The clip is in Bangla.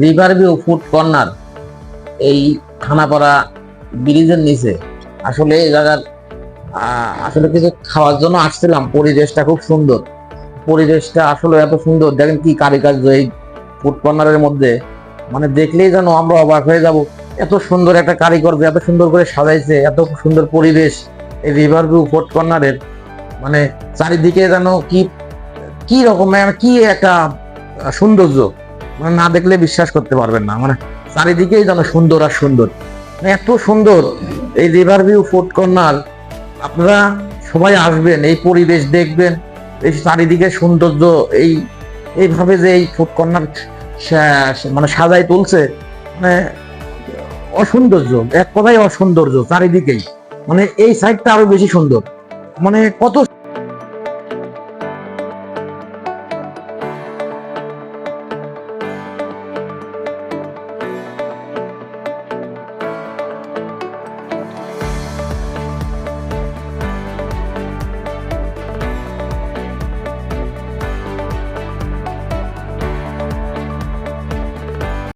রিভার ভিউ ফুড কর্নার এই খানাপাড়া ব্রিজের নিচে আসলে এই জায়গার আসলে কিছু খাওয়ার জন্য আসছিলাম। পরিবেশটা খুব সুন্দর, পরিবেশটা আসলে এত সুন্দর। দেখেন কি কারুকার্য এই ফুড কর্নারের মধ্যে, মানে দেখলেই যেন আমরা অবাক হয়ে যাব। এত সুন্দর একটা কারিগর যে এত সুন্দর করে সাজাইছে, এত সুন্দর পরিবেশ এই রিভার ভিউ ফুড কর্নারের। মানে চারিদিকে যেন কি কি রকমের কি একটা সৌন্দর্য, মানে না দেখলে বিশ্বাস করতে পারবেন না। মানে চারিদিকেই যেন সুন্দর আর সুন্দর, মানে এত সুন্দর এই রিভার ভিউ ফুড কর্নার। আপনারা সবাই আসবেন, এই পরিবেশ দেখবেন, এই চারিদিকে সৌন্দর্য, এই এইভাবে যে এই ফুড কর্নার মানে সাজাই তুলছে, মানে অসৌন্দর্য, এক কথাই অসৌন্দর্য চারিদিকেই। মানে এই সাইডটা আরো বেশি সুন্দর, মানে কত